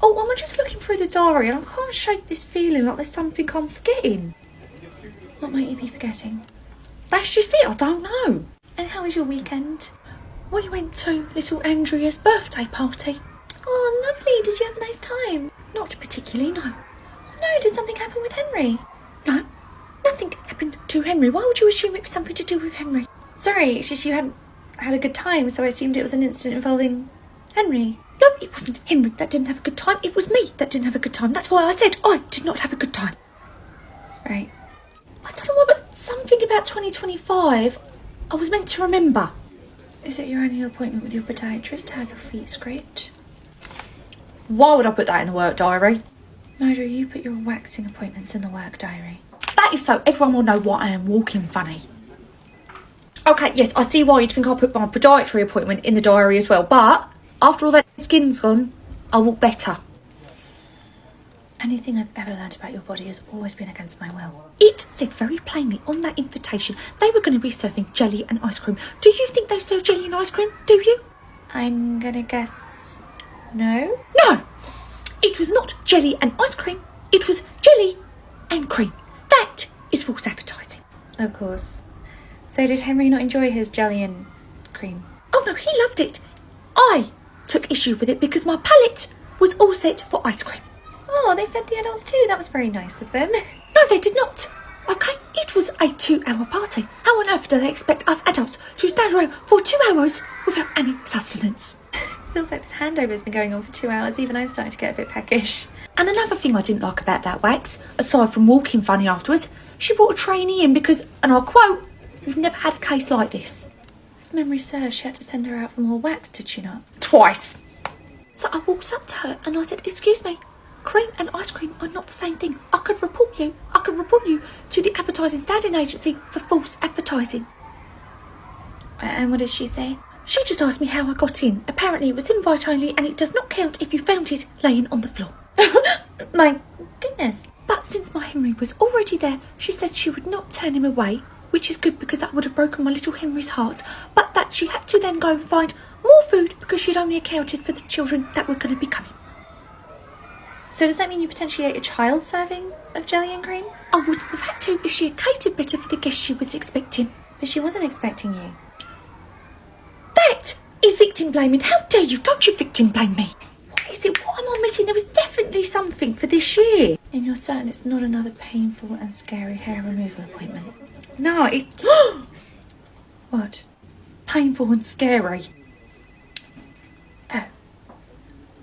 Oh, I'm just looking through the diary and I can't shake this feeling like there's something I'm forgetting. What might you be forgetting? That's just it, I don't know. And how was your weekend? We went to little Andrea's birthday party. Oh, lovely. Did you have a nice time? Not particularly, no. No, did something happen with Henry? No, nothing happened to Henry. Why would you assume it was something to do with Henry? Sorry, it's just you hadn't had a good time, so I assumed it was an incident involving Henry. No, it wasn't Henry that didn't have a good time. It was me that didn't have a good time. That's why I said I did not have a good time. Right. I don't know what, but something about 2025 I was meant to remember. Is it your annual appointment with your podiatrist to have your feet scraped? Why would I put that in the work diary? Marjorie, you put your waxing appointments in the work diary. That is so everyone will know why I am walking funny. Okay, yes, I see why you'd think I put my podiatry appointment in the diary as well, but after all that skin's gone, I walk better. Anything I've ever learned about your body has always been against my will. It said very plainly on that invitation they were going to be serving jelly and ice cream. Do you think they serve jelly and ice cream? Do you? I'm going to guess no. No! It was not jelly and ice cream. It was jelly and cream. That is false advertising. Of course. So did Henry not enjoy his jelly and cream? Oh no, he loved it. I took issue with it because my palate was all set for ice cream. Oh, they fed the adults too. That was very nice of them. No, they did not. Okay, it was a 2-hour party. How on earth do they expect us adults to stand around for 2 hours without any sustenance? Feels like this handover's been going on for 2 hours. Even I'm starting to get a bit peckish. And another thing I didn't like about that wax, aside from walking funny afterwards, she brought a trainee in because, and I'll quote, "We've never had a case like this." If memory serves, she had to send her out for more wax, did she not? Twice. So I walked up to her and I said, "Excuse me, cream and ice cream are not the same thing. I could report you to the Advertising Standing Agency for false advertising." And what did she say? She just asked me how I got in. Apparently it was invite only and it does not count if you found it laying on the floor. My goodness. But since my Henry was already there, she said she would not turn him away, which is good because that would have broken my little Henry's heart, but that she had to then go and find more food because she'd only accounted for the children that were going to be coming. So does that mean you potentially ate a child's serving of jelly and cream? I would have had to if she had catered better for the guests she was expecting. But she wasn't expecting you. That is victim blaming. How dare you? Don't you victim blame me. What is it? What am I missing? There was definitely something for this year. And you're certain it's not another painful and scary hair removal appointment? No, it's... What? Painful and scary. Oh.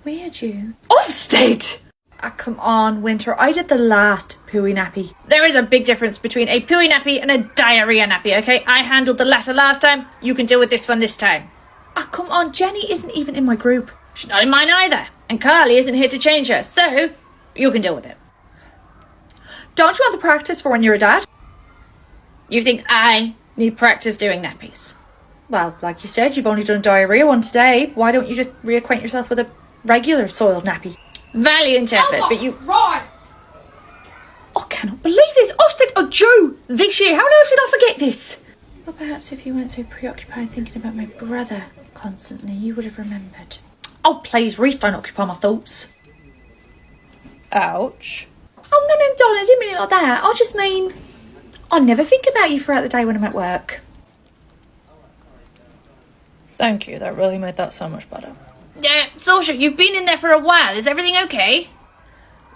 Weird you. Ofsted! Ah, come on, Winter. I did the last pooey nappy. There is a big difference between a pooey nappy and a diarrhea nappy, okay? I handled the latter last time. You can deal with this one this time. Ah, come on. Jenny isn't even in my group. She's not in mine either. And Carly isn't here to change her, so you can deal with it. Don't you want the practice for when you're a dad? You think I need practice doing nappies? Well, like you said, you've only done diarrhea one today. Why don't you just reacquaint yourself with a regular soiled nappy? Valiant effort, but you... Christ! I cannot believe this. Ofsted are due this year. How on earth did I forget this? Well, perhaps if you weren't so preoccupied thinking about my brother constantly, you would have remembered. Oh, please, Reese, don't occupy my thoughts. Ouch. Oh, no, darling, I didn't mean it like that. I just mean... I never think about you throughout the day when I'm at work. Thank you, that really made that so much better. Yeah, Sasha, you've been in there for a while. Is everything okay?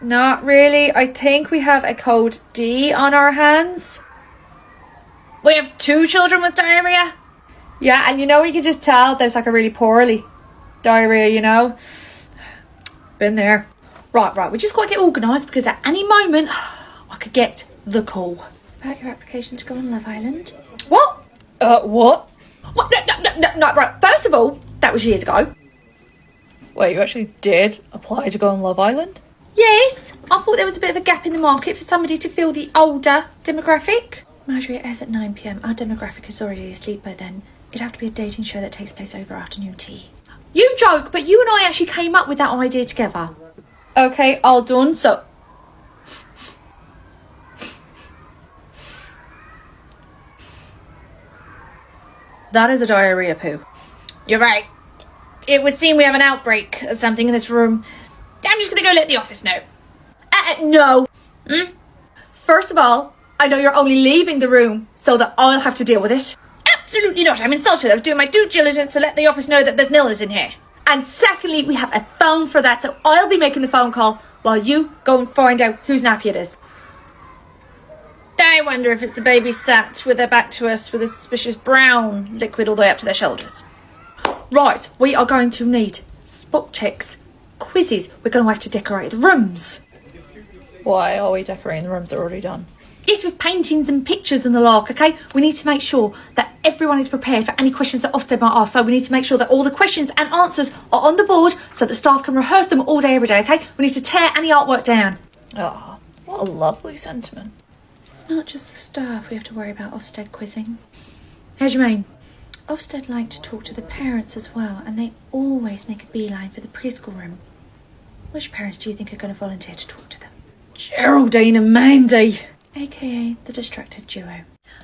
Not really. I think we have a code D on our hands. We have 2 children with diarrhea? Yeah, and you know, you can just tell there's like a really poorly diarrhea, you know. Been there. Right. We just got to get organised because at any moment I could get the call. About your application to go on Love Island. What? What? What? No, right. First of all, that was years ago. Wait, you actually did apply to go on Love Island? Yes. I thought there was a bit of a gap in the market for somebody to fill the older demographic. Marjorie, it airs at 9 p.m. Our demographic is already asleep by then. It'd have to be a dating show that takes place over afternoon tea. You joke, but you and I actually came up with that idea together. Okay, all done, so... That is a diarrhea poo. You're right. It would seem we have an outbreak of something in this room. I'm just going to go let the office know. No. First of all, I know you're only leaving the room so that I'll have to deal with it. Absolutely not. I'm insulted. I was doing my due diligence to let the office know that there's an illness in here. And secondly, we have a phone for that, so I'll be making the phone call while you go and find out whose nappy it is. I wonder if it's the baby sat with their back to us with a suspicious brown liquid all the way up to their shoulders. Right, we are going to need spot checks, quizzes. We're going to have to decorate the rooms. Why are we decorating the rooms that are already done? It's with paintings and pictures and the like, okay? We need to make sure that everyone is prepared for any questions that Ofsted might ask. So we need to make sure that all the questions and answers are on the board so that staff can rehearse them all day, every day, okay? We need to tear any artwork down. Oh, what a lovely sentiment. It's not just the staff we have to worry about Ofsted quizzing. How do you mean? Ofsted like to talk to the parents as well, and they always make a beeline for the preschool room. Which parents do you think are going to volunteer to talk to them? Geraldine and Mandy. AKA the destructive duo.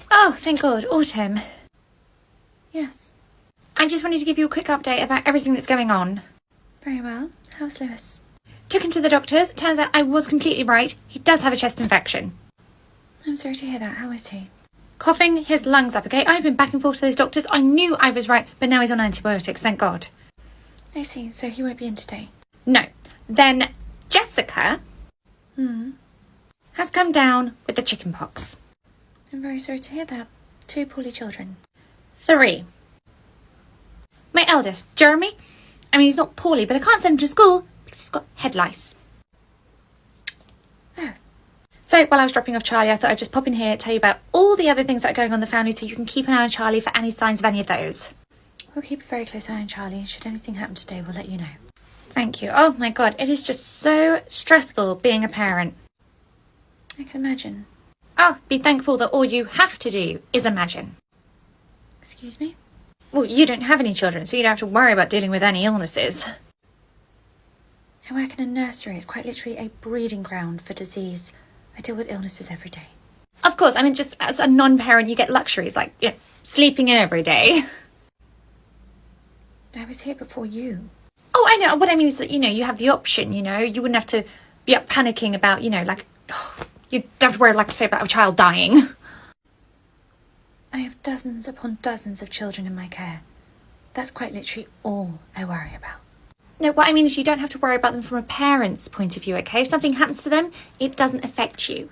Oh, thank God, Autumn. Yes. I just wanted to give you a quick update about everything that's going on. Very well. How's Lewis? Took him to the doctors. Turns out I was completely right. He does have a chest infection. I'm sorry to hear that. How is he? Coughing his lungs up, okay? I've been back and forth to those doctors. I knew I was right, but now he's on antibiotics, thank God. I see. So he won't be in today. No. Then Jessica has come down with the chicken pox. I'm very sorry to hear that. 2 poorly children. 3. My eldest, Jeremy. I mean, he's not poorly, but I can't send him to school because he's got head lice. Oh. So while I was dropping off Charlie, I thought I'd just pop in here, tell you about all the other things that are going on in the family so you can keep an eye on Charlie for any signs of any of those. We'll keep a very close eye on Charlie. Should anything happen today, we'll let you know. Thank you. Oh my God, it is just so stressful being a parent. I can imagine. Oh, be thankful that all you have to do is imagine. Excuse me? Well, you don't have any children, so you don't have to worry about dealing with any illnesses. I work in a nursery. It's quite literally a breeding ground for disease. I deal with illnesses every day. Of course, I mean, just as a non-parent, you get luxuries like, you know, sleeping in every day. I was here before you. Oh, I know. What I mean is that, you know, you have the option, you know. You wouldn't have to be up panicking about, you know, like, you don't have to worry, like, say, about a child dying. I have dozens upon dozens of children in my care. That's quite literally all I worry about. No, what I mean is you don't have to worry about them from a parent's point of view, okay? If something happens to them, it doesn't affect you.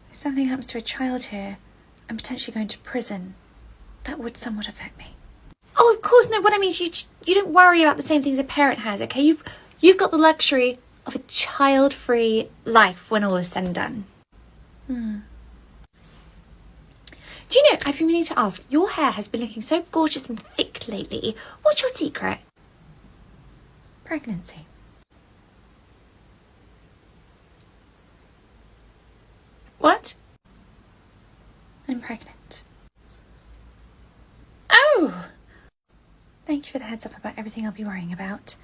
If something happens to a child here and potentially going to prison, that would somewhat affect me. Oh, of course. No, what I mean is you don't worry about the same things a parent has, okay? You've got the luxury of a child-free life when all is said and done. Do you know, I've been meaning to ask, your hair has been looking so gorgeous and thick lately. What's your secret? Pregnancy. What? I'm pregnant. Oh! Thank you for the heads up about everything I'll be worrying about.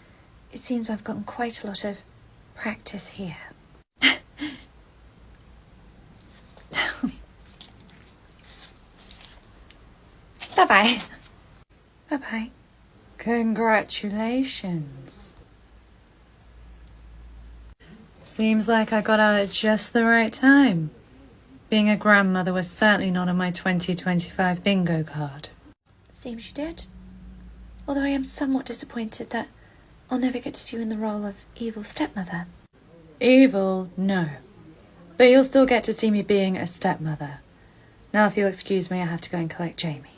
It seems I've gotten quite a lot of practice here. Bye-bye. Bye-bye. Congratulations. Seems like I got out at just the right time. Being a grandmother was certainly not on my 2025 bingo card. Seems you did. Although I am somewhat disappointed that I'll never get to see you in the role of evil stepmother. Evil, no. But you'll still get to see me being a stepmother. Now if you'll excuse me, I have to go and collect Jamie.